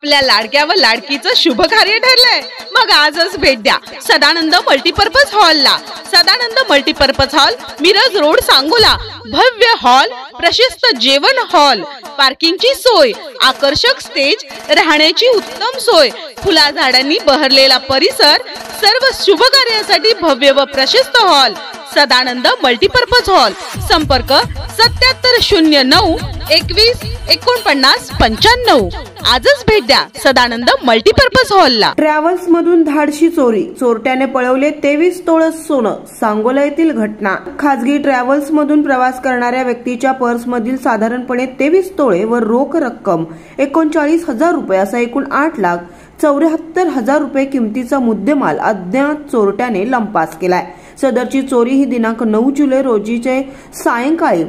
आपल्या लाडक्या व लाडकीचं शुभ कार्य ठरलंय, मग आजच भेट द्या सदानंद मल्टीपर्पज हॉलला। Sadanand multipurpose hall, Miraj road, Sangola. भव्य हॉल, प्रशस्त जेवण हॉल, पार्किंगची सोय, आकर्षक स्टेज, राहण्याची उत्तम सोय, फुला झाडांनी बहरलेला परिसर, सर्व शुभ कार्यासाठी भव्य व प्रशस्त हॉल। Sadanand multipurpose hall. संपर्क 7709 21 49 95। आजच भेट द्या सदानंद मल्टीपर्पज हॉलला। ट्रॅव्हल्स मधून धाडशी चोरी, चोरट्याने पळवले 23 तोळ सोनं। सांगोला येथील घटना। खाजगी ट्रॅव्हल्स मधून प्रवास करणाऱ्या व्यक्तीच्या पर्स मधील साधारणपणे 23 तोळे व रोख रक्कम 39,000 रुपये असा एकूण 8,74,000 रुपये किमतीचा मुद्देमाल अज्ञात चोरट्याने लंपास केलाय। सदरची चोरी ही दिनांक 9 जुलै रोजीचे सायंकाळी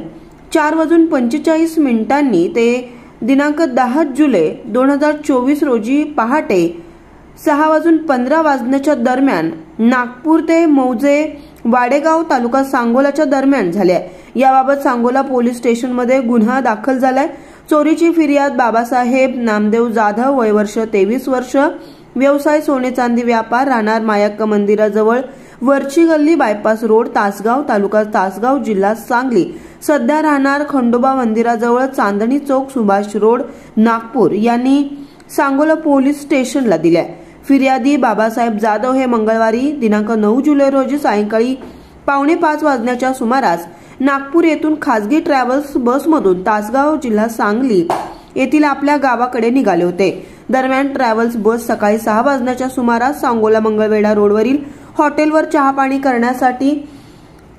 4:45 ते दिनांक 10 जुलै 2024 रोजी पहाटे 6:15 दरम्यान नागपूर ते मौजे वाडेगाव तालुका सांगोलाच्या दरम्यान झाले। याबाबत सांगोला पोलीस स्टेशन मध्ये गुन्हा दाखल झालाय। चोरीची फिर्याद बाबासाहेब नामदेव जाधव, वय वर्ष 23 वर्ष, व्यवसाय सोने चांदी व्यापार, राहणार मायक्का मंदिराजवळ, वरची गल्ली, बायपास रोड, तासगाव, तालुका तासगाव, जिल्हा सांगली। सध्या राहणार खंडोबा मंदिराजवळ, चांदणी चौक, सुभाष रोड, नागपूर यांनी सांगोला पोलीस स्टेशनला दिल्या। फिर्यादी बाबासाहेब जाधव हे मंगळवारी दिनांक 9 जुलै रोजी सायंकाळी 4:45 वाजण्याच्या सुमारास नागपूर येथून खाजगी ट्रॅव्हल्स बसमधून तासगाव, जिल्हा सांगली येथील आपल्या गावाकडे निघाले होते। दरम्यान ट्रॅव्हल्स बस सकाळी 6 वाजण्याच्या सुमारास सांगोला मंगळवेढा रोडवरील हॉटेलवर चहा पाणी करण्यासाठी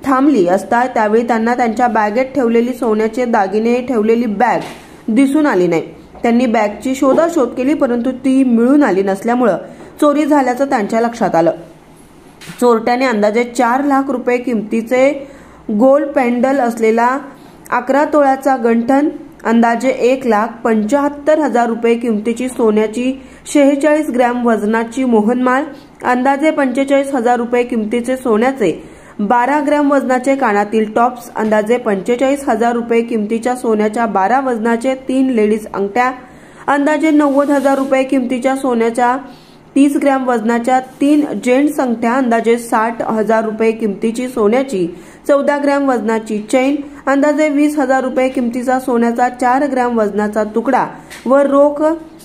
थांबली असता त्यावेळी त्यांना त्यांच्या बॅगेत ठेवलेली सोन्याचे दागिने ठेवलेली बॅग दिसून आली नाही। त्यांनी बॅगची शोधाशोध केली, परंतु ती मिळून आली नसल्यामुळे चोरी झाल्याचं त्यांच्या लक्षात आलं। चोरट्याने अंदाजे 4 लाख रुपये किमतीचे गोल्ड पेंडल असलेला 11 तोळ्याचा गंठण, अंदाजे 1,75,000 रुपये किमतीची सोन्याची 46 ग्रॅम वजनाची मोहनमाळ, अंदाजे 45,000 रुपये किमतीचे सोन्याचे 12 ग्रॅम वजनाचे कानातील टॉप्स, अंदाजे 45,000 रुपये किमतीच्या सोन्याच्या 12 वजनाचे 3 लेडीज अंगठ्या, अंदाजे 90,000 रुपये किमतीच्या सोन्याच्या 30 ग्रॅम वजनाच्या 3 जेंट्स अंगठ्या, अंदाजे 60,000 रुपये किमतीची सोन्याची 14 ग्रॅम वजनाची चैन, अंदाजे 20,000 रुपये किमतीचा सोन्याचा 4 ग्रॅम वजनाचा तुकडा व रोख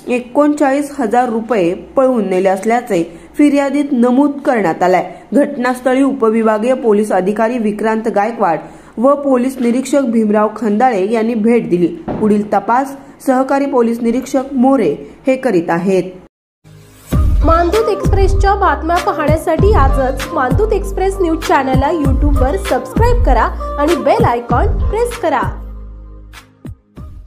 39,000 रुपये पळवून नेले असल्याचे फिर्यादीत नमूद करण्यात आलाय। घटनास्थळी उपविभागीय पोलीस अधिकारी विक्रांत गायकवाड व पोलीस निरीक्षक भीमराव खंदाळे यांनी भेट दिली। पुढील तपास सहकारी पोलीस निरीक्षक मोरे हे करीत आहेत। मानदूत एक्सप्रेसच्या बातम्या पाहण्यासाठी आजच मानदूत एक्सप्रेस न्यूज चॅनलला YouTube वर सबस्क्राइब करा आणि बेल आयकॉन प्रेस करा।